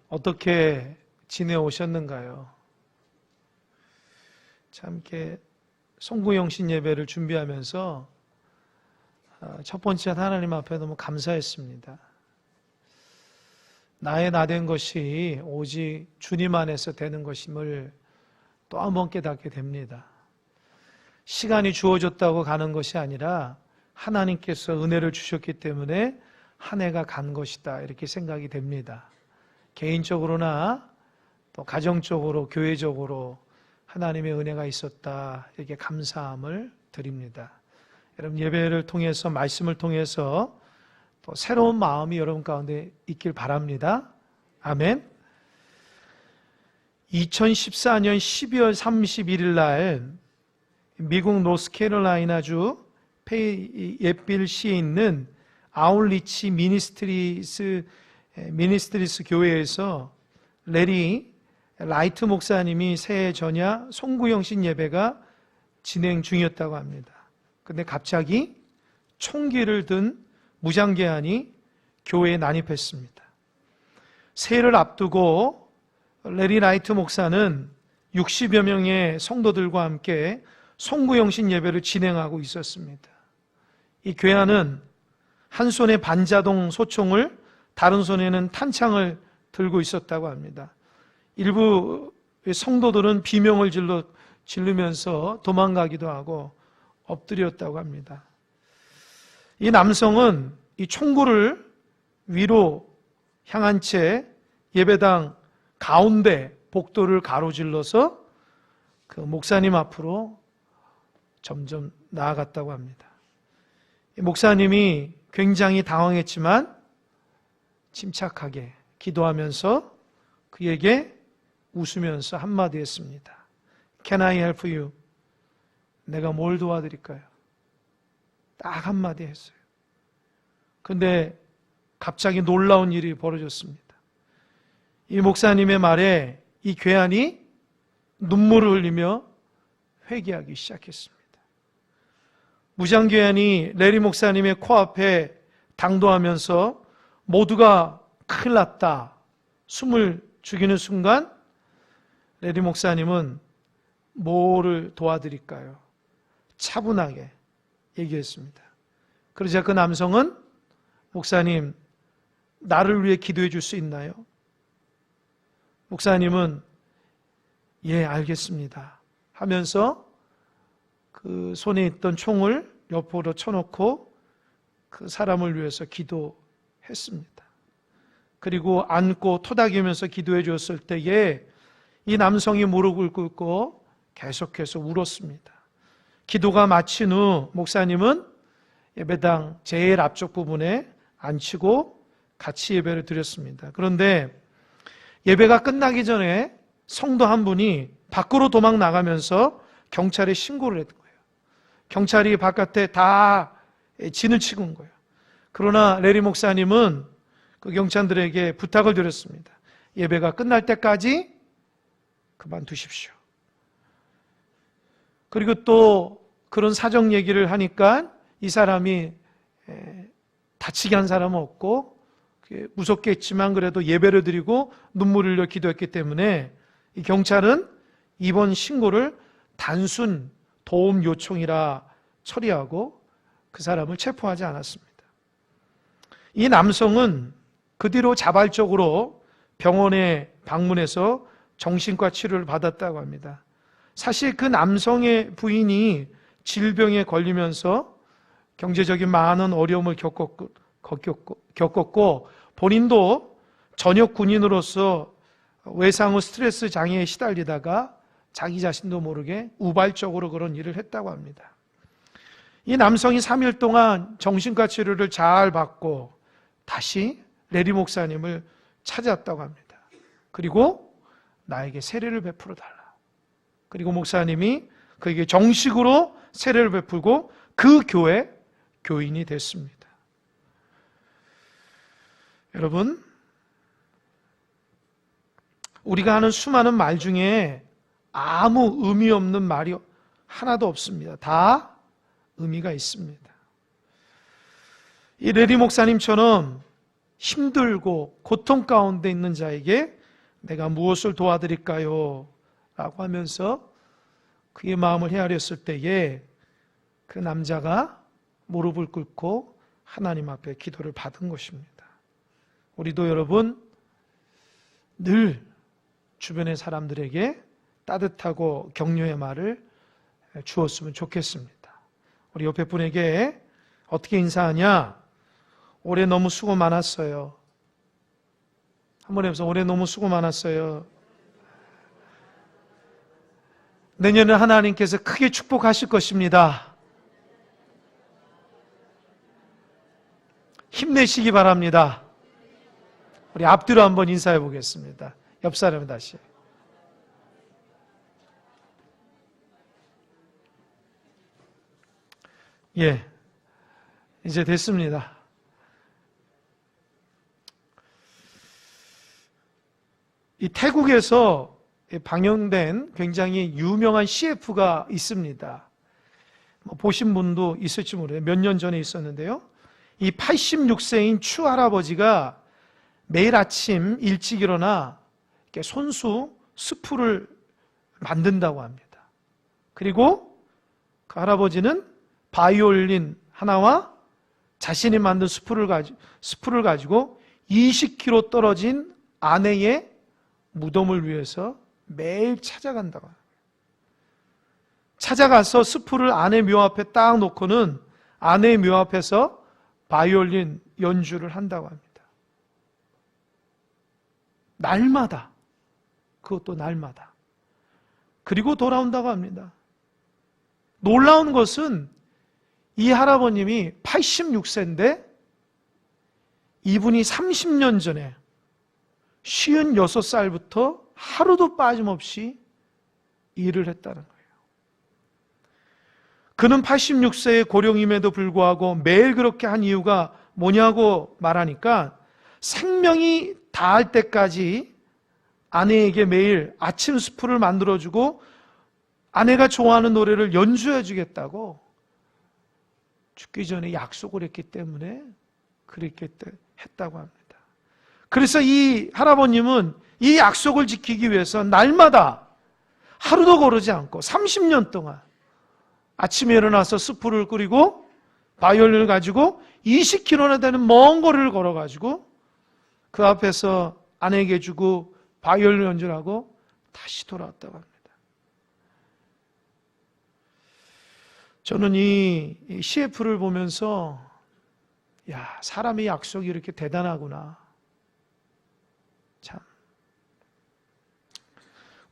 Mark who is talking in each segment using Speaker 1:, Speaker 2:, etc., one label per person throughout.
Speaker 1: 어떻게 지내오셨는가요? 참 이렇게 송구영신 예배를 준비하면서 첫 번째 하나님 앞에 너무 감사했습니다. 나의 나 된 것이 오직 주님 안에서 되는 것임을 또 한 번 깨닫게 됩니다. 시간이 주어졌다고 가는 것이 아니라 하나님께서 은혜를 주셨기 때문에 한 해가 간 것이다, 이렇게 생각이 됩니다. 개인적으로나 또 가정적으로, 교회적으로 하나님의 은혜가 있었다, 이렇게 감사함을 드립니다. 여러분, 예배를 통해서, 말씀을 통해서 또 새로운 마음이 여러분 가운데 있길 바랍니다. 아멘. 2014년 12월 31일 날 미국 노스캐롤라이나주 페이예빌시에 있는 아울리치 미니스트리스 교회에서 레리 라이트 목사님이 새해 전야 송구영신 예배가 진행 중이었다고 합니다. 근데 갑자기 총기를 든 무장계한이 교회에 난입했습니다. 새해를 앞두고 레리 라이트 목사는 60여 명의 성도들과 함께 송구영신 예배를 진행하고 있었습니다. 이 괴한은 한 손에 반자동 소총을, 다른 손에는 탄창을 들고 있었다고 합니다. 일부 성도들은 비명을 지르면서 도망가기도 하고 엎드렸다고 합니다. 이 남성은 이 총구를 위로 향한 채 예배당 가운데 복도를 가로질러서 그 목사님 앞으로 점점 나아갔다고 합니다. 이 목사님이 굉장히 당황했지만 침착하게 기도하면서 그에게 웃으면서 한마디 했습니다. Can I help you? 내가 뭘 도와드릴까요? 딱 한마디 했어요. 그런데 갑자기 놀라운 일이 벌어졌습니다. 이 목사님의 말에 이 괴한이 눈물을 흘리며 회개하기 시작했습니다. 무장괴한이 레리 목사님의 코앞에 당도하면서 모두가 큰일 났다, 숨을 죽이는 순간 레리 목사님은 뭐를 도와드릴까요? 차분하게 얘기했습니다. 그러자 그 남성은 목사님, 나를 위해 기도해 줄 수 있나요? 목사님은 예, 알겠습니다 하면서 그 손에 있던 총을 옆으로 쳐놓고 그 사람을 위해서 기도했습니다. 그리고 안고 토닥이면서 기도해 줬을 때에 이 남성이 무릎을 꿇고 계속해서 울었습니다. 기도가 마친 후 목사님은 예배당 제일 앞쪽 부분에 앉히고 같이 예배를 드렸습니다. 그런데 예배가 끝나기 전에 성도 한 분이 밖으로 도망 나가면서 경찰에 신고를 했던 거예요. 경찰이 바깥에 다 진을 치고 온 거예요. 그러나 레리 목사님은 그 경찰들에게 부탁을 드렸습니다. 예배가 끝날 때까지 그만두십시오. 그리고 또 그런 사정 얘기를 하니까 이 사람이 다치게 한 사람은 없고 무섭게 했지만 그래도 예배를 드리고 눈물을 흘려 기도했기 때문에 이 경찰은 이번 신고를 단순 도움 요청이라 처리하고 그 사람을 체포하지 않았습니다. 이 남성은 그 뒤로 자발적으로 병원에 방문해서 정신과 치료를 받았다고 합니다. 사실 그 남성의 부인이 질병에 걸리면서 경제적인 많은 어려움을 겪었고 본인도 전역 군인으로서 외상 후 스트레스 장애에 시달리다가 자기 자신도 모르게 우발적으로 그런 일을 했다고 합니다. 이 남성이 3일 동안 정신과 치료를 잘 받고 다시 레리 목사님을 찾아왔다고 합니다. 그리고 나에게 세례를 베풀어 달라. 그리고 목사님이 그에게 정식으로 세례를 베풀고 그 교회 교인이 됐습니다. 여러분, 우리가 하는 수많은 말 중에 아무 의미 없는 말이 하나도 없습니다. 다 의미가 있습니다. 이 레리 목사님처럼 힘들고 고통 가운데 있는 자에게 내가 무엇을 도와드릴까요? 라고 하면서 그의 마음을 헤아렸을 때에 그 남자가 무릎을 꿇고 하나님 앞에 기도를 받은 것입니다. 우리도 여러분 늘 주변의 사람들에게 따뜻하고 격려의 말을 주었으면 좋겠습니다. 우리 옆에 분에게 어떻게 인사하냐? 올해 너무 수고 많았어요. 한번 해보세요. 올해 너무 수고 많았어요. 내년에 하나님께서 크게 축복하실 것입니다. 힘내시기 바랍니다. 우리 앞뒤로 한번 인사해 보겠습니다. 옆 사람 다시. 예, 이제 됐습니다. 이 태국에서 방영된 굉장히 유명한 CF가 있습니다. 보신 분도 있을지 모르겠어요. 몇 년 전에 있었는데요. 이 86세인 추 할아버지가 매일 아침 일찍 일어나 이렇게 손수 스프를 만든다고 합니다. 그리고 그 할아버지는 바이올린 하나와 자신이 만든 스프를 가지고 20km 떨어진 아내의 무덤을 위해서 매일 찾아간다고 합니다. 찾아가서 스프를 아내 묘 앞에 딱 놓고는 아내의 묘 앞에서 바이올린 연주를 한다고 합니다. 날마다, 그것도 날마다. 그리고 돌아온다고 합니다. 놀라운 것은 이 할아버님이 86세인데 이분이 30년 전에 56살부터 하루도 빠짐없이 일을 했다는 거예요. 그는 86세의 고령임에도 불구하고 매일 그렇게 한 이유가 뭐냐고 말하니까 생명이 다할 때까지 아내에게 매일 아침 스프를 만들어주고 아내가 좋아하는 노래를 연주해 주겠다고 죽기 전에 약속을 했기 때문에 그렇게 했다고 합니다. 그래서 이 할아버님은 이 약속을 지키기 위해서 날마다 하루도 거르지 않고 30년 동안 아침에 일어나서 스프를 끓이고 바이올린을 가지고 20km나 되는 먼 거리를 걸어가지고 그 앞에서 아내에게 주고 바이올린 연주를 하고 다시 돌아왔다고 합니다. 저는 이 CF를 보면서 야, 사람의 약속이 이렇게 대단하구나. 참.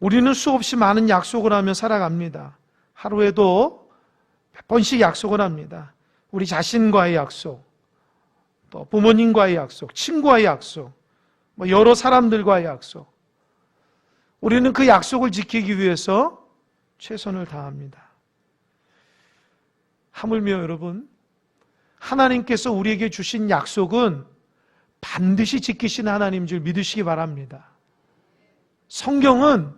Speaker 1: 우리는 수없이 많은 약속을 하며 살아갑니다. 하루에도 몇 번씩 약속을 합니다. 우리 자신과의 약속, 또 부모님과의 약속, 친구와의 약속, 여러 사람들과의 약속. 우리는 그 약속을 지키기 위해서 최선을 다합니다. 하물며 여러분, 하나님께서 우리에게 주신 약속은 반드시 지키신 하나님인 줄 믿으시기 바랍니다. 성경은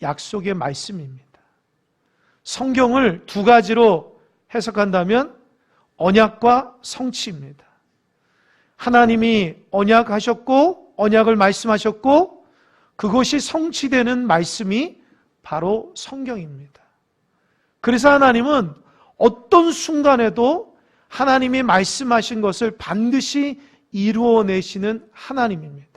Speaker 1: 약속의 말씀입니다. 성경을 두 가지로 해석한다면 언약과 성취입니다. 하나님이 언약하셨고 언약을 말씀하셨고 그것이 성취되는 말씀이 바로 성경입니다. 그래서 하나님은 어떤 순간에도 하나님이 말씀하신 것을 반드시 이루어내시는 하나님입니다.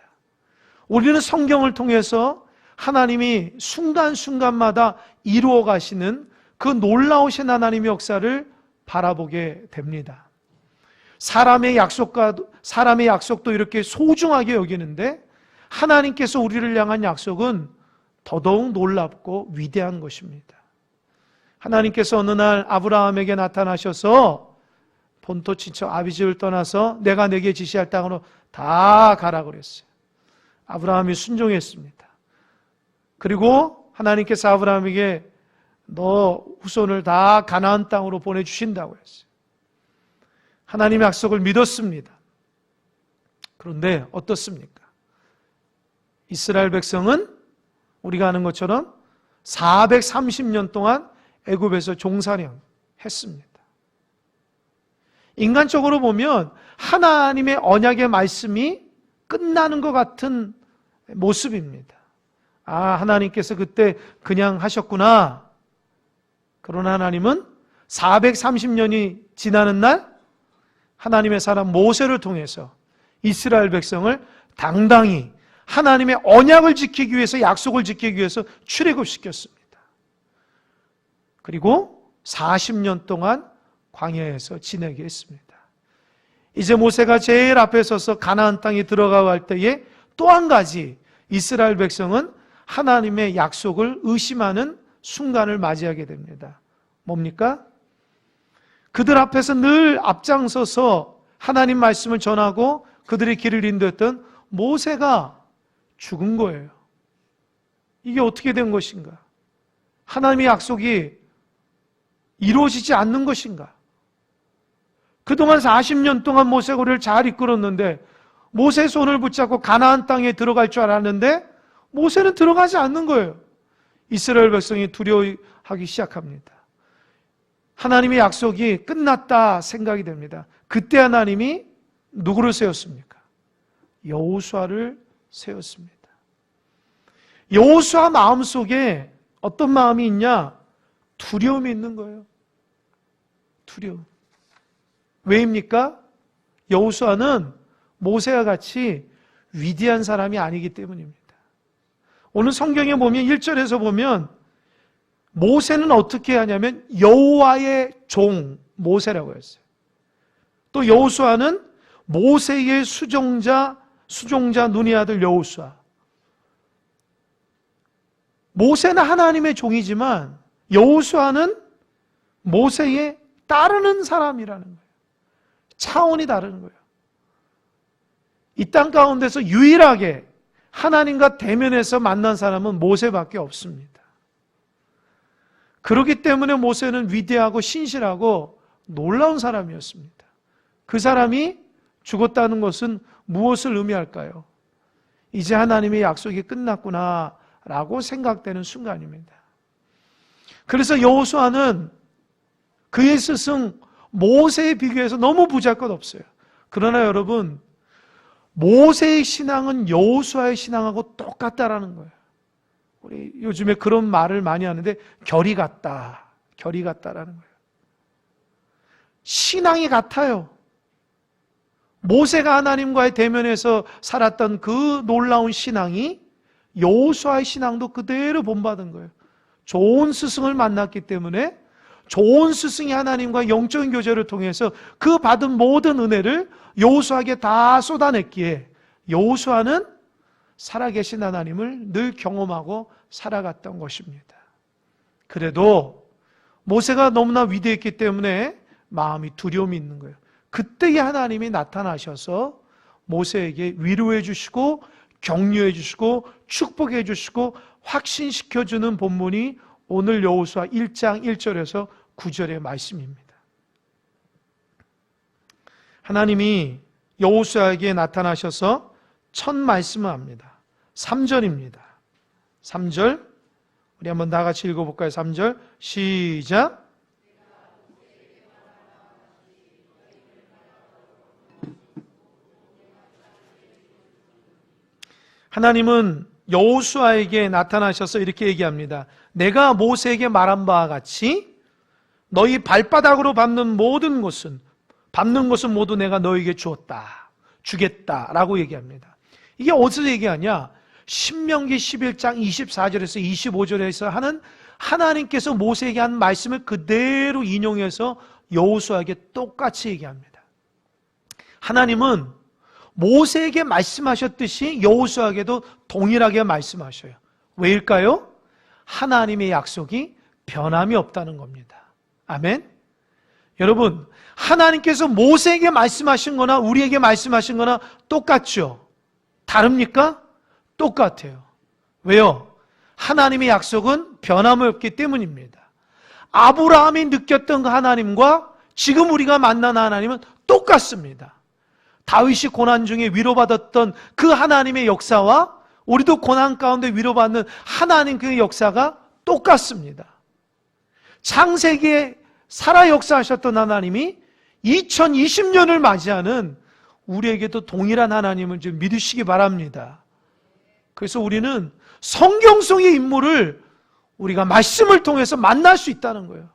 Speaker 1: 우리는 성경을 통해서 하나님이 순간순간마다 이루어 가시는 그 놀라우신 하나님의 역사를 바라보게 됩니다. 사람의 약속도 이렇게 소중하게 여기는데 하나님께서 우리를 향한 약속은 더더욱 놀랍고 위대한 것입니다. 하나님께서 어느 날 아브라함에게 나타나셔서 본토 친척 아비집을 떠나서 내가 내게 지시할 땅으로 다 가라 그랬어요. 아브라함이 순종했습니다. 그리고 하나님께서 아브라함에게 너 후손을 다 가나안 땅으로 보내주신다고 했어요. 하나님의 약속을 믿었습니다. 그런데 어떻습니까? 이스라엘 백성은 우리가 아는 것처럼 430년 동안 애굽에서 종사령 했습니다. 인간적으로 보면 하나님의 언약의 말씀이 끝나는 것 같은 모습입니다. 하나님께서 그때 그냥 하셨구나. 그러나 하나님은 430년이 지나는 날 하나님의 사람 모세를 통해서 이스라엘 백성을 당당히 하나님의 언약을 지키기 위해서, 약속을 지키기 위해서 출애굽시켰습니다. 그리고 40년 동안 광야에서 지내게 했습니다. 이제 모세가 제일 앞에 서서 가나안 땅에 들어가갈 때에 또 한 가지 이스라엘 백성은 하나님의 약속을 의심하는 순간을 맞이하게 됩니다. 뭡니까? 그들 앞에서 늘 앞장서서 하나님 말씀을 전하고 그들의 길을 인도했던 모세가 죽은 거예요. 이게 어떻게 된 것인가? 하나님의 약속이 이루어지지 않는 것인가? 그동안 40년 동안 모세가 우리를 잘 이끌었는데 모세의 손을 붙잡고 가나안 땅에 들어갈 줄 알았는데 모세는 들어가지 않는 거예요. 이스라엘 백성이 두려워하기 시작합니다. 하나님의 약속이 끝났다 생각이 됩니다. 그때 하나님이 누구를 세웠습니까? 여호수아를 세웠습니다. 여호수아 마음속에 어떤 마음이 있냐? 두려움이 있는 거예요. 두려움. 왜입니까? 여호수아는 모세와 같이 위대한 사람이 아니기 때문입니다. 오늘 성경에 보면 1절에서 보면 모세는 어떻게 하냐면 여호와의 종 모세라고 했어요. 또 여호수아는 모세의 수종자 눈의 아들 여호수아. 모세는 하나님의 종이지만 여호수아는 모세에 따르는 사람이라는 거예요. 차원이 다른 거예요. 이 땅 가운데서 유일하게 하나님과 대면해서 만난 사람은 모세밖에 없습니다. 그렇기 때문에 모세는 위대하고 신실하고 놀라운 사람이었습니다. 그 사람이 죽었다는 것은 무엇을 의미할까요? 이제 하나님의 약속이 끝났구나 라고 생각되는 순간입니다. 그래서 여호수아는 그의 스승 모세에 비교해서 너무 보잘것없어요. 그러나 여러분, 모세의 신앙은 여호수아의 신앙하고 똑같다라는 거예요. 우리 요즘에 그런 말을 많이 하는데 결이 같다, 결이 같다라는 거예요. 신앙이 같아요. 모세가 하나님과의 대면에서 살았던 그 놀라운 신앙이 여호수아의 신앙도 그대로 본받은 거예요. 좋은 스승을 만났기 때문에 좋은 스승이 하나님과 영적인 교제를 통해서 그 받은 모든 은혜를 여호수아에게 다 쏟아냈기에 여호수아는 살아계신 하나님을 늘 경험하고 살아갔던 것입니다. 그래도 모세가 너무나 위대했기 때문에 마음이 두려움이 있는 거예요. 그때에 하나님이 나타나셔서 모세에게 위로해 주시고 격려해 주시고 축복해 주시고 확신시켜주는 본문이 오늘 여호수아 1장 1절에서 9절의 말씀입니다. 하나님이 여호수아에게 나타나셔서 첫 말씀을 합니다. 3절입니다. 3절 우리 한번 다 같이 읽어볼까요? 3절 시작. 하나님은 여호수아에게 나타나셔서 이렇게 얘기합니다. 내가 모세에게 말한 바와 같이 너희 발바닥으로 밟는 것은 모두 내가 너에게 주겠다라고 얘기합니다. 이게 어디서 얘기하냐? 신명기 11장 24절에서 25절에서 하는 하나님께서 모세에게 한 말씀을 그대로 인용해서 여호수아에게 똑같이 얘기합니다. 하나님은 모세에게 말씀하셨듯이 여호수아에게도 동일하게 말씀하셔요. 왜일까요? 하나님의 약속이 변함이 없다는 겁니다. 아멘. 여러분, 하나님께서 모세에게 말씀하신 거나 우리에게 말씀하신 거나 똑같죠? 다릅니까? 똑같아요. 왜요? 하나님의 약속은 변함이 없기 때문입니다. 아브라함이 느꼈던 그 하나님과 지금 우리가 만난 하나님은 똑같습니다. 다윗이 고난 중에 위로받았던 그 하나님의 역사와 우리도 고난 가운데 위로받는 하나님 그 역사가 똑같습니다. 창세기에 살아 역사하셨던 하나님이 2020년을 맞이하는 우리에게도 동일한 하나님을 좀 믿으시기 바랍니다. 그래서 우리는 성경 속의 인물을 우리가 말씀을 통해서 만날 수 있다는 거예요.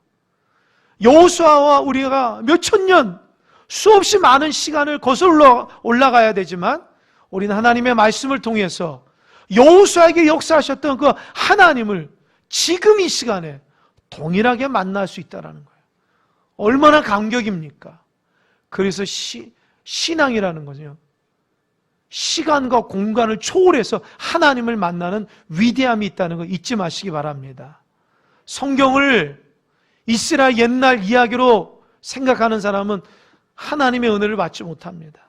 Speaker 1: 여호수아와 우리가 몇천 년 수없이 많은 시간을 거슬러 올라가야 되지만 우리는 하나님의 말씀을 통해서 여호수아에게 역사하셨던 그 하나님을 지금 이 시간에 동일하게 만날 수 있다는 거예요. 얼마나 감격입니까? 그래서 신앙이라는 거죠. 시간과 공간을 초월해서 하나님을 만나는 위대함이 있다는 거 잊지 마시기 바랍니다. 성경을 이스라엘 옛날 이야기로 생각하는 사람은 하나님의 은혜를 받지 못합니다.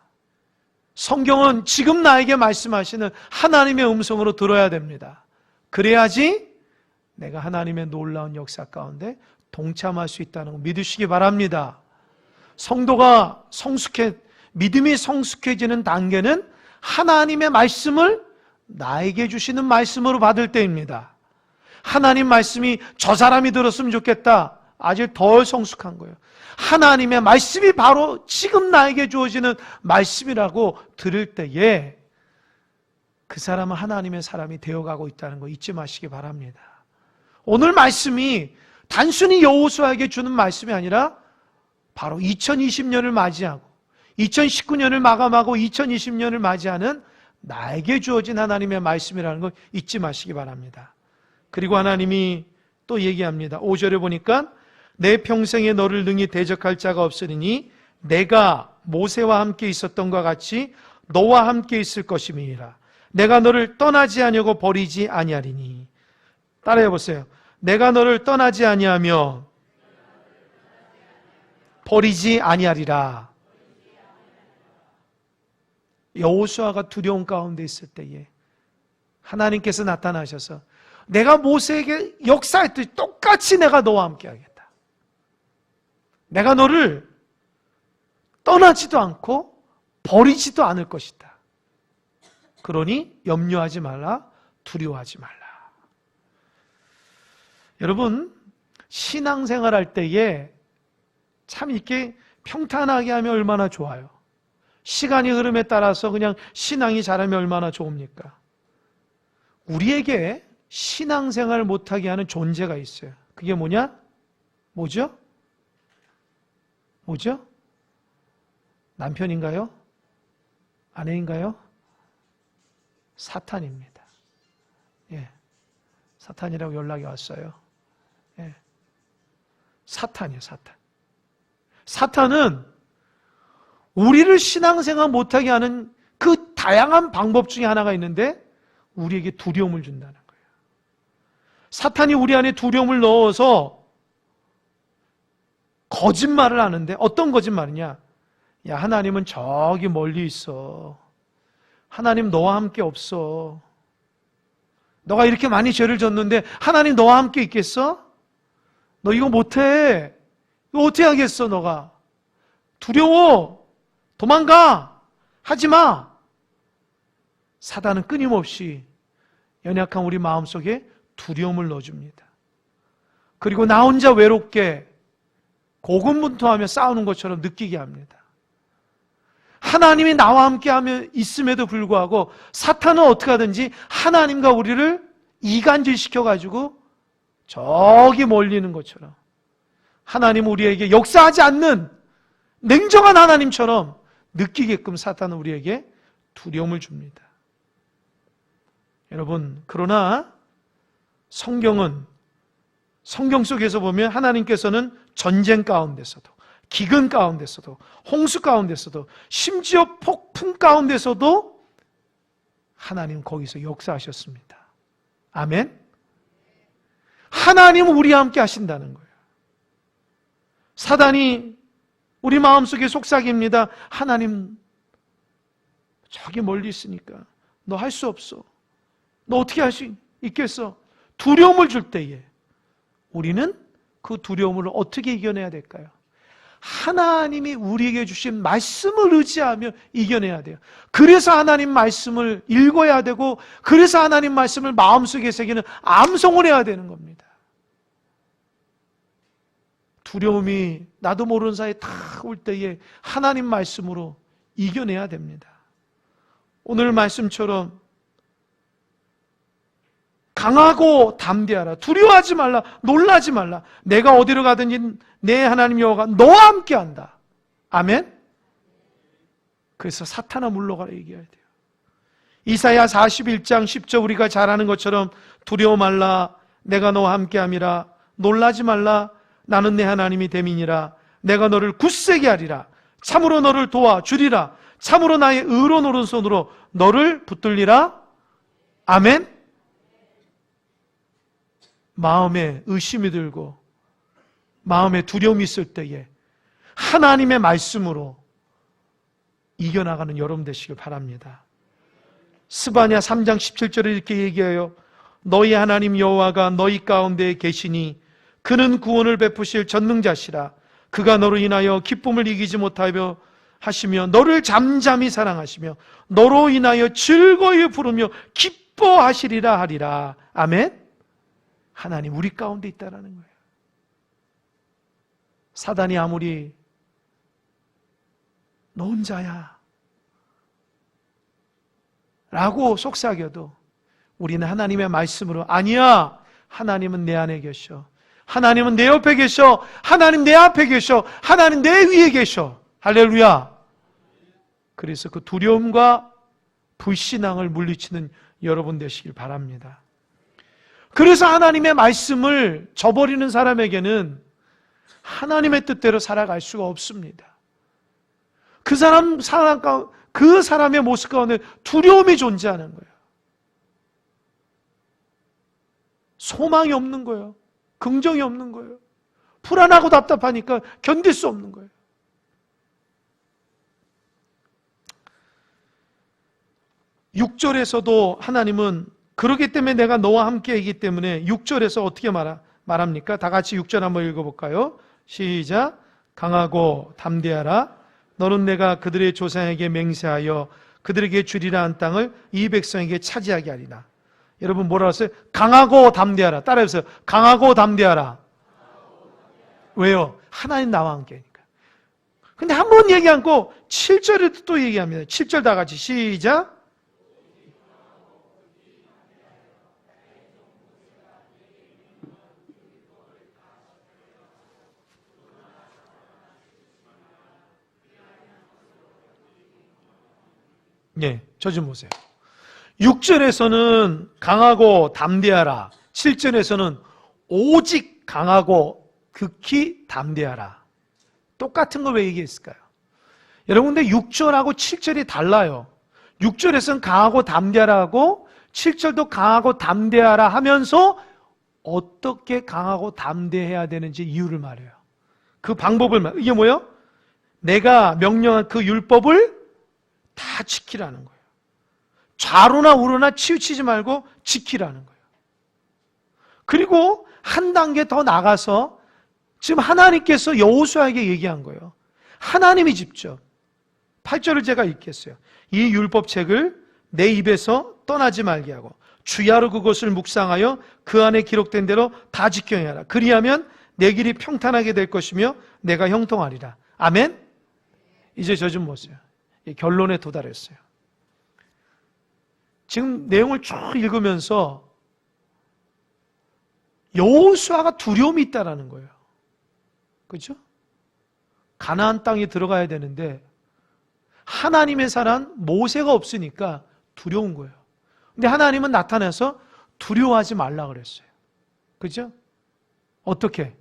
Speaker 1: 성경은 지금 나에게 말씀하시는 하나님의 음성으로 들어야 됩니다. 그래야지 내가 하나님의 놀라운 역사 가운데 동참할 수 있다는 거 믿으시기 바랍니다. 성도가 믿음이 성숙해지는 단계는 하나님의 말씀을 나에게 주시는 말씀으로 받을 때입니다. 하나님 말씀이 저 사람이 들었으면 좋겠다. 아직 덜 성숙한 거예요. 하나님의 말씀이 바로 지금 나에게 주어지는 말씀이라고 들을 때에 그 사람은 하나님의 사람이 되어가고 있다는 거 잊지 마시기 바랍니다. 오늘 말씀이 단순히 여호수아에게 주는 말씀이 아니라 바로 2020년을 맞이하고 2019년을 마감하고 2020년을 맞이하는 나에게 주어진 하나님의 말씀이라는 걸 잊지 마시기 바랍니다. 그리고 하나님이 또 얘기합니다. 5절에 보니까 내 평생에 너를 능히 대적할 자가 없으니 내가 모세와 함께 있었던 것과 같이 너와 함께 있을 것임이니라. 내가 너를 떠나지 아니하고 버리지 아니하리니. 따라해 보세요. 내가 너를 떠나지 아니하며 버리지 아니하리라. 여호수아가 두려움 가운데 있을 때에 하나님께서 나타나셔서 내가 모세에게 역사했듯이 똑같이 내가 너와 함께 하겠다. 내가 너를 떠나지도 않고 버리지도 않을 것이다. 그러니 염려하지 말라, 두려워하지 말라. 여러분, 신앙생활 할 때에 참 이렇게 평탄하게 하면 얼마나 좋아요. 시간이 흐름에 따라서 그냥 신앙이 자라면 얼마나 좋습니까? 우리에게 신앙생활 못하게 하는 존재가 있어요. 그게 뭐냐? 뭐죠? 뭐죠? 남편인가요? 아내인가요? 사탄입니다. 예. 사탄이라고 연락이 왔어요. 예. 사탄이에요, 사탄. 사탄은 우리를 신앙생활 못하게 하는 그 다양한 방법 중에 하나가 있는데 우리에게 두려움을 준다는 거예요. 사탄이 우리 안에 두려움을 넣어서 거짓말을 하는데 어떤 거짓말이냐? 야, 하나님은 저기 멀리 있어. 하나님 너와 함께 없어. 너가 이렇게 많이 죄를 졌는데 하나님 너와 함께 있겠어? 너 이거 못해. 이거 어떻게 하겠어 너가? 두려워. 도망가. 하지마. 사단은 끊임없이 연약한 우리 마음속에 두려움을 넣어줍니다. 그리고 나 혼자 외롭게 고군분투하며 싸우는 것처럼 느끼게 합니다. 하나님이 나와 함께하며 있음에도 불구하고 사탄은 어떻게 하든지 하나님과 우리를 이간질시켜가지고 저기 멀리는 것처럼 하나님 우리에게 역사하지 않는 냉정한 하나님처럼 느끼게끔 사탄은 우리에게 두려움을 줍니다. 여러분, 그러나 성경 속에서 보면 하나님께서는 전쟁 가운데서도 기근 가운데서도 홍수 가운데서도 심지어 폭풍 가운데서도 하나님 거기서 역사하셨습니다. 아멘. 하나님은 우리와 함께 하신다는 거예요. 사단이 우리 마음속에 속삭입니다. 하나님 저기 멀리 있으니까 너 할 수 없어. 너 어떻게 할 수 있겠어? 두려움을 줄 때에 우리는 그 두려움을 어떻게 이겨내야 될까요? 하나님이 우리에게 주신 말씀을 의지하며 이겨내야 돼요. 그래서 하나님 말씀을 읽어야 되고 그래서 하나님 말씀을 마음속에 새기는 암송을 해야 되는 겁니다. 두려움이 나도 모르는 사이에 다 올 때에 하나님 말씀으로 이겨내야 됩니다. 오늘 말씀처럼 강하고 담대하라. 두려워하지 말라. 놀라지 말라. 내가 어디로 가든지 내 하나님 여호와가 너와 함께한다. 아멘. 그래서 사탄아 물러가라 얘기해야 돼요. 이사야 41장 10절 우리가 잘 아는 것처럼 두려워 말라. 내가 너와 함께함이라. 놀라지 말라. 나는 내 하나님이 됨이니라. 내가 너를 굳세게 하리라. 참으로 너를 도와주리라. 참으로 나의 의로운 오른손으로 너를 붙들리라. 아멘. 마음에 의심이 들고 마음에 두려움이 있을 때에 하나님의 말씀으로 이겨나가는 여러분 되시길 바랍니다. 스바냐 3장 17절에 이렇게 얘기해요. 너희 하나님 여호와가 너희 가운데 계시니 그는 구원을 베푸실 전능자시라. 그가 너로 인하여 기쁨을 이기지 못하여 하시며 너를 잠잠히 사랑하시며 너로 인하여 즐거이 부르며 기뻐하시리라 하리라. 아멘. 하나님 우리 가운데 있다라는 거예요. 사단이 아무리 너 혼자야 라고 속삭여도 우리는 하나님의 말씀으로 아니야. 하나님은 내 안에 계셔. 하나님은 내 옆에 계셔. 하나님 내 앞에 계셔. 하나님 내 위에 계셔. 할렐루야. 그래서 그 두려움과 불신앙을 물리치는 여러분 되시길 바랍니다. 그래서 하나님의 말씀을 저버리는 사람에게는 하나님의 뜻대로 살아갈 수가 없습니다. 그 사람의 모습 가운데 두려움이 존재하는 거예요. 소망이 없는 거예요. 긍정이 없는 거예요. 불안하고 답답하니까 견딜 수 없는 거예요. 6절에서도 하나님은 그렇기 때문에 내가 너와 함께이기 때문에 6절에서 어떻게 말합니까? 다 같이 6절 한번 읽어볼까요? 시작. 강하고 담대하라. 너는 내가 그들의 조상에게 맹세하여 그들에게 주리라 한 땅을 이 백성에게 차지하게 하리라. 여러분 뭐라고 했어요? 강하고 담대하라. 따라해보세요. 강하고 담대하라. 왜요? 하나님 나와 함께니까. 근데 한 번 얘기 않고 7절에도 또 얘기합니다. 7절 다 같이 시작. 네, 저 좀 보세요. 6절에서는 강하고 담대하라. 7절에서는 오직 강하고 극히 담대하라. 똑같은 걸 왜 얘기했을까요? 여러분 근데 6절하고 7절이 달라요. 6절에서는 강하고 담대하라고 7절도 강하고 담대하라 하면서 어떻게 강하고 담대해야 되는지 이유를 말해요. 그 방법을 말해요. 이게 뭐예요? 내가 명령한 그 율법을 다 지키라는 거예요. 좌로나 우로나 치우치지 말고 지키라는 거예요. 그리고 한 단계 더 나가서 지금 하나님께서 여호수아에게 얘기한 거예요. 하나님이 직접 8절을 제가 읽겠어요. 이 율법책을 내 입에서 떠나지 말게 하고 주야로 그것을 묵상하여 그 안에 기록된 대로 다 지켜야 하라. 그리하면 내 길이 평탄하게 될 것이며 내가 형통하리라. 아멘? 이제 저 좀 보세요. 결론에 도달했어요. 지금 내용을 쭉 읽으면서 여호수아가 두려움이 있다라는 거예요. 그렇죠? 가나안 땅에 들어가야 되는데 하나님의 사람 모세가 없으니까 두려운 거예요. 근데 하나님은 나타나서 두려워하지 말라 그랬어요. 그죠? 어떻게?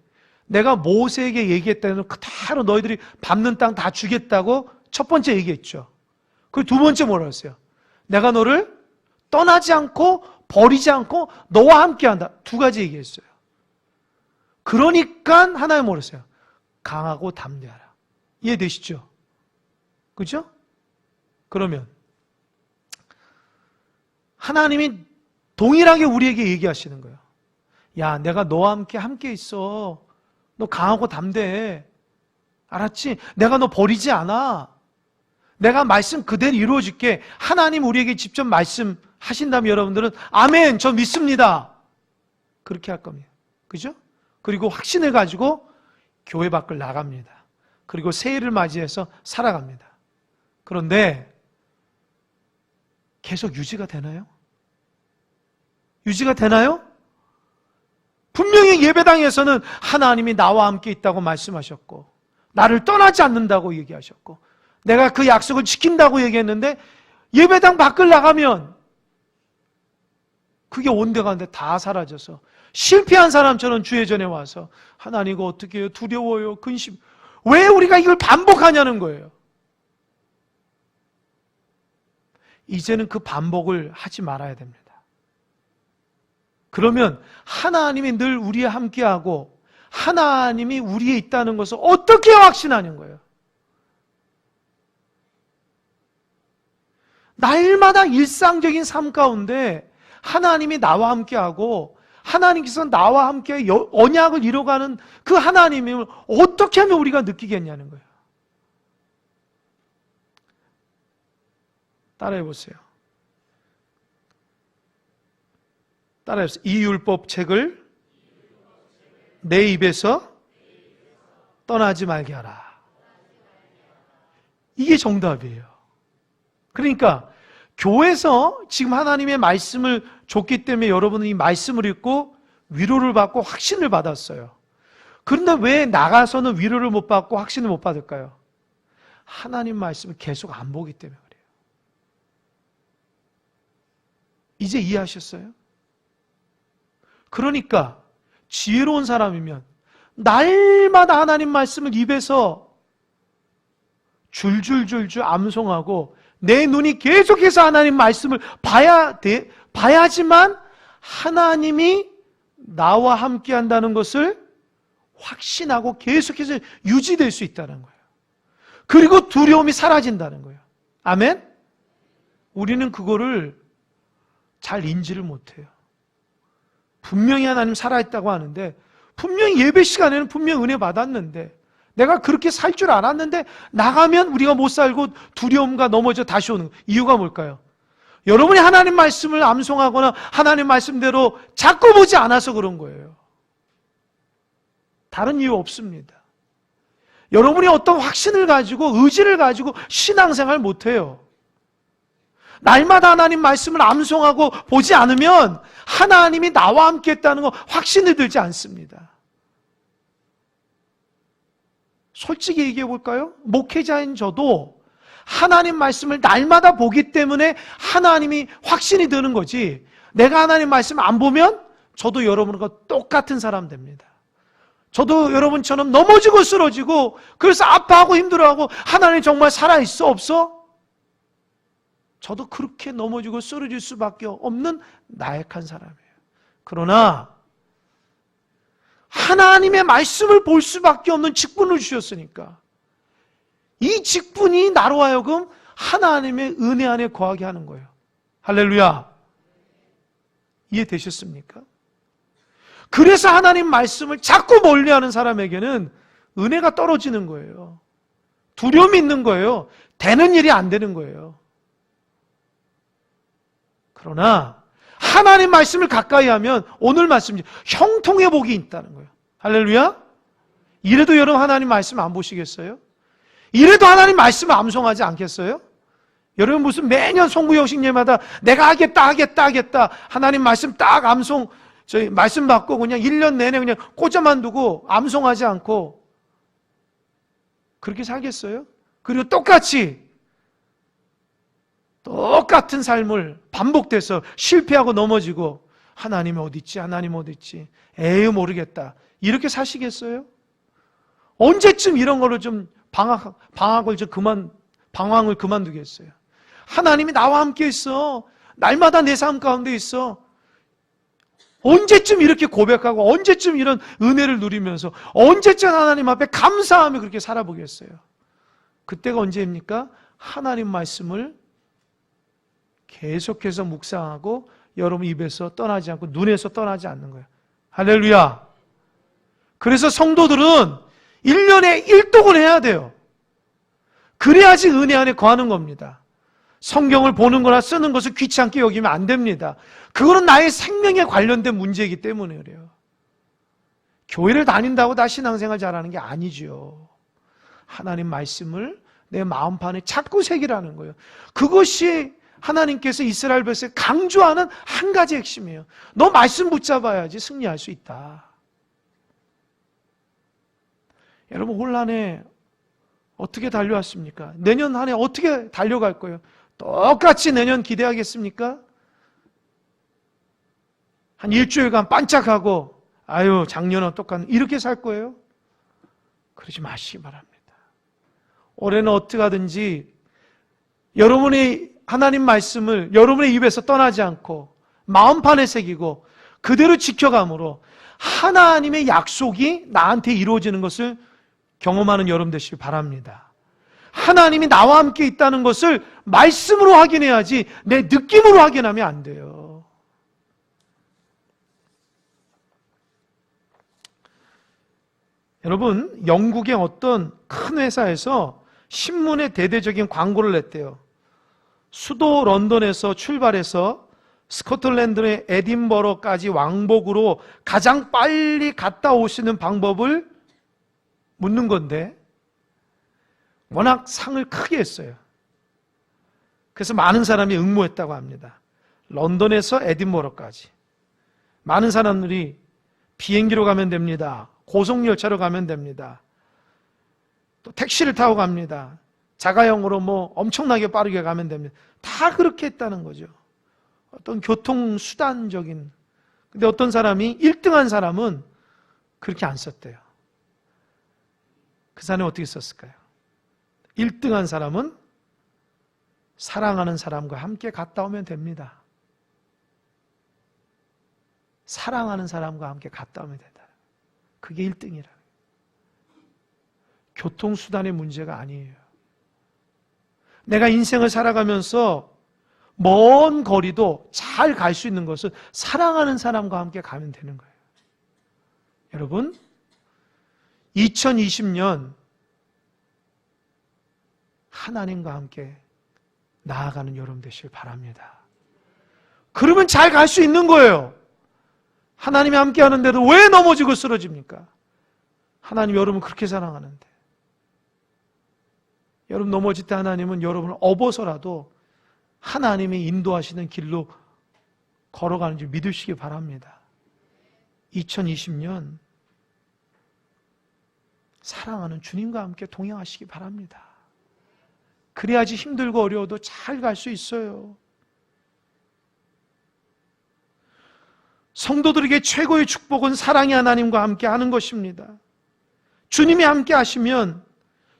Speaker 1: 내가 모세에게 얘기했다는 그대로 너희들이 밟는 땅 다 주겠다고 첫 번째 얘기했죠. 그리고 두 번째 뭐라고 했어요? 내가 너를 떠나지 않고 버리지 않고 너와 함께한다. 두 가지 얘기했어요. 그러니까 하나님 뭐라 했어요? 강하고 담대하라. 이해되시죠? 그죠? 그러면 하나님이 동일하게 우리에게 얘기하시는 거예요. 야, 내가 너와 함께 있어. 너 강하고 담대해. 알았지? 내가 너 버리지 않아. 내가 말씀 그대로 이루어줄게. 하나님 우리에게 직접 말씀하신다면 여러분들은 아멘, 저 믿습니다. 그렇게 할 겁니다. 그죠? 그리고 확신을 가지고 교회 밖을 나갑니다. 그리고 새해를 맞이해서 살아갑니다. 그런데 계속 유지가 되나요? 유지가 되나요? 분명히 예배당에서는 하나님이 나와 함께 있다고 말씀하셨고 나를 떠나지 않는다고 얘기하셨고 내가 그 약속을 지킨다고 얘기했는데 예배당 밖을 나가면 그게 온데간데 다 사라져서 실패한 사람처럼 주의 전에 와서 하나님 이거 어떻게 해요? 두려워요. 근심. 왜 우리가 이걸 반복하냐는 거예요. 이제는 그 반복을 하지 말아야 됩니다. 그러면 하나님이 늘 우리와 함께하고 하나님이 우리에 있다는 것을 어떻게 확신하는 거예요? 날마다 일상적인 삶 가운데 하나님이 나와 함께하고 하나님께서 나와 함께 언약을 이뤄가는 그 하나님을 어떻게 하면 우리가 느끼겠냐는 거예요. 따라해 보세요. 따라해보세요. 이 율법 책을 내 입에서 떠나지 말게 하라. 이게 정답이에요. 그러니까 교회에서 지금 하나님의 말씀을 줬기 때문에 여러분은 이 말씀을 읽고 위로를 받고 확신을 받았어요. 그런데 왜 나가서는 위로를 못 받고 확신을 못 받을까요? 하나님 말씀을 계속 안 보기 때문에 그래요. 이제 이해하셨어요? 그러니까 지혜로운 사람이면 날마다 하나님 말씀을 입에서 줄줄줄줄 암송하고 내 눈이 계속해서 하나님 말씀을 봐야지만 하나님이 나와 함께 한다는 것을 확신하고 계속해서 유지될 수 있다는 거예요. 그리고 두려움이 사라진다는 거예요. 아멘? 우리는 그거를 잘 인지를 못해요. 분명히 하나님 살아있다고 하는데 분명히 예배 시간에는 분명히 은혜 받았는데 내가 그렇게 살 줄 알았는데 나가면 우리가 못 살고 두려움과 넘어져 다시 오는 이유가 뭘까요? 여러분이 하나님 말씀을 암송하거나 하나님 말씀대로 자꾸 보지 않아서 그런 거예요. 다른 이유 없습니다. 여러분이 어떤 확신을 가지고 의지를 가지고 신앙생활 못해요. 날마다 하나님 말씀을 암송하고 보지 않으면 하나님이 나와 함께 했다는 거 확신이 들지 않습니다. 솔직히 얘기해 볼까요? 목회자인 저도 하나님 말씀을 날마다 보기 때문에 하나님이 확신이 드는 거지 내가 하나님 말씀 안 보면 저도 여러분과 똑같은 사람 됩니다. 저도 여러분처럼 넘어지고 쓰러지고 그래서 아파하고 힘들어하고 하나님 정말 살아있어 없어? 저도 그렇게 넘어지고 쓰러질 수밖에 없는 나약한 사람이에요. 그러나 하나님의 말씀을 볼 수밖에 없는 직분을 주셨으니까 이 직분이 나로 하여금 하나님의 은혜 안에 거하게 하는 거예요. 할렐루야. 이해되셨습니까? 그래서 하나님 말씀을 자꾸 멀리하는 사람에게는 은혜가 떨어지는 거예요. 두려움이 있는 거예요. 되는 일이 안 되는 거예요. 그러나 하나님 말씀을 가까이 하면 오늘 말씀 형통의 복이 있다는 거예요. 할렐루야. 이래도 여러분 하나님 말씀 안 보시겠어요? 이래도 하나님 말씀을 암송하지 않겠어요? 여러분 무슨 매년 송구영식예마다 내가 하겠다 하나님 말씀 딱 암송 저희 말씀 받고 그냥 1년 내내 그냥 꽂아만 두고 암송하지 않고 그렇게 살겠어요? 그리고 똑같은 삶을 반복돼서 실패하고 넘어지고 하나님 어디 있지? 하나님 어디 있지? 에휴 모르겠다. 이렇게 사시겠어요? 언제쯤 이런 걸로 좀 방황을 그만두겠어요? 하나님이 나와 함께 있어. 날마다 내 삶 가운데 있어. 언제쯤 이렇게 고백하고 언제쯤 이런 은혜를 누리면서 언제쯤 하나님 앞에 감사하며 그렇게 살아보겠어요? 그때가 언제입니까? 하나님 말씀을 계속해서 묵상하고 여러분 입에서 떠나지 않고 눈에서 떠나지 않는 거예요. 할렐루야. 그래서 성도들은 1년에 1독을 해야 돼요. 그래야지 은혜 안에 거하는 겁니다. 성경을 보는 거나 쓰는 것을 귀찮게 여기면 안 됩니다. 그거는 나의 생명에 관련된 문제이기 때문에 그래요. 교회를 다닌다고 다 신앙생활 잘하는 게 아니죠. 하나님 말씀을 내 마음판에 자꾸 새기라는 거예요. 그것이 하나님께서 이스라엘 백성에 강조하는 한 가지 핵심이에요. 너 말씀 붙잡아야지 승리할 수 있다. 여러분, 올 한 해 어떻게 달려왔습니까? 내년 한 해 어떻게 달려갈 거예요? 똑같이 내년 기대하겠습니까? 한 일주일간 반짝하고 아유 작년은 똑같은 이렇게 살 거예요? 그러지 마시기 바랍니다. 올해는 어떻게 하든지 여러분의 하나님 말씀을 여러분의 입에서 떠나지 않고 마음판에 새기고 그대로 지켜감으로 하나님의 약속이 나한테 이루어지는 것을 경험하는 여러분 되시길 바랍니다. 하나님이 나와 함께 있다는 것을 말씀으로 확인해야지 내 느낌으로 확인하면 안 돼요. 여러분, 영국의 어떤 큰 회사에서 신문에 대대적인 광고를 냈대요. 수도 런던에서 출발해서 스코틀랜드의 에딘버러까지 왕복으로 가장 빨리 갔다 오시는 방법을 묻는 건데 워낙 상을 크게 했어요. 그래서 많은 사람이 응모했다고 합니다. 런던에서 에딘버러까지. 많은 사람들이 비행기로 가면 됩니다. 고속열차로 가면 됩니다. 또 택시를 타고 갑니다. 자가용으로 뭐 엄청나게 빠르게 가면 됩니다. 다 그렇게 했다는 거죠. 어떤 교통수단적인. 근데 어떤 사람이 1등한 사람은 그렇게 안 썼대요. 그 사람이 어떻게 썼을까요? 1등한 사람은 사랑하는 사람과 함께 갔다 오면 됩니다. 사랑하는 사람과 함께 갔다 오면 된다. 그게 1등이라. 교통수단의 문제가 아니에요. 내가 인생을 살아가면서 먼 거리도 잘 갈 수 있는 것은 사랑하는 사람과 함께 가면 되는 거예요. 여러분, 2020년 하나님과 함께 나아가는 여러분 되시길 바랍니다. 그러면 잘 갈 수 있는 거예요. 하나님이 함께 하는데도 왜 넘어지고 쓰러집니까? 하나님 여러분 그렇게 사랑하는데. 여러분 넘어질 때 하나님은 여러분을 업어서라도 하나님이 인도하시는 길로 걸어가는 줄 믿으시기 바랍니다. 2020년 사랑하는 주님과 함께 동행하시기 바랍니다. 그래야지 힘들고 어려워도 잘 갈 수 있어요. 성도들에게 최고의 축복은 사랑의 하나님과 함께 하는 것입니다. 주님이 함께 하시면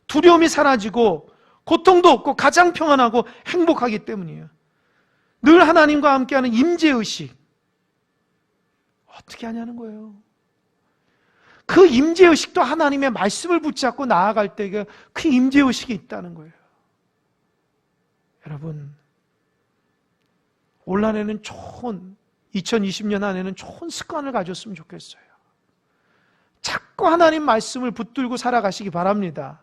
Speaker 1: 두려움이 사라지고 고통도 없고 가장 평안하고 행복하기 때문이에요. 늘 하나님과 함께하는 임재의식 어떻게 하냐는 거예요. 그 임재의식도 하나님의 말씀을 붙잡고 나아갈 때 그 임재의식이 있다는 거예요. 여러분, 올 한해는 좋은 2020년 안에는 좋은 습관을 가졌으면 좋겠어요. 자꾸 하나님 말씀을 붙들고 살아가시기 바랍니다.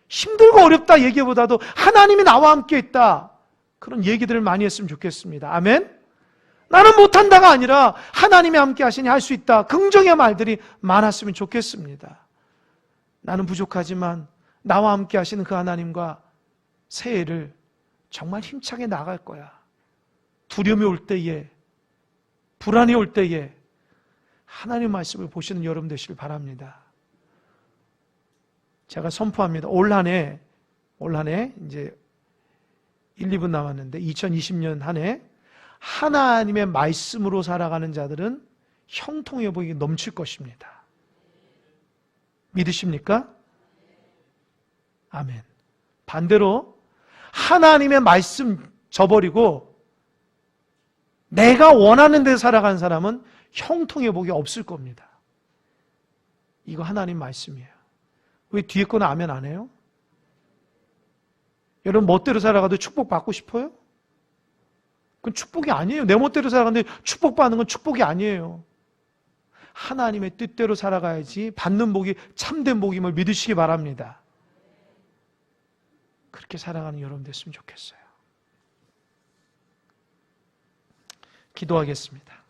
Speaker 1: 힘들고 어렵다 얘기보다도 하나님이 나와 함께 있다. 그런 얘기들을 많이 했으면 좋겠습니다. 아멘? 나는 못한다가 아니라 하나님이 함께 하시니 할 수 있다. 긍정의 말들이 많았으면 좋겠습니다. 나는 부족하지만 나와 함께 하시는 그 하나님과 새해를 정말 힘차게 나갈 거야. 두려움이 올 때에, 불안이 올 때에 하나님의 말씀을 보시는 여러분 되시길 바랍니다. 제가 선포합니다. 올 한 해 이제 1, 2분 남았는데 2020년 한 해 하나님의 말씀으로 살아가는 자들은 형통의 복이 넘칠 것입니다. 믿으십니까? 아멘. 반대로 하나님의 말씀 저버리고 내가 원하는 데 살아가는 사람은 형통의 복이 없을 겁니다. 이거 하나님 말씀이에요. 왜 뒤에 거는 아멘 안 해요? 여러분 멋대로 살아가도 축복받고 싶어요? 그건 축복이 아니에요. 내 멋대로 살아가는데 축복받는 건 축복이 아니에요. 하나님의 뜻대로 살아가야지 받는 복이 참된 복임을 믿으시기 바랍니다. 그렇게 살아가는 여러분 됐으면 좋겠어요. 기도하겠습니다.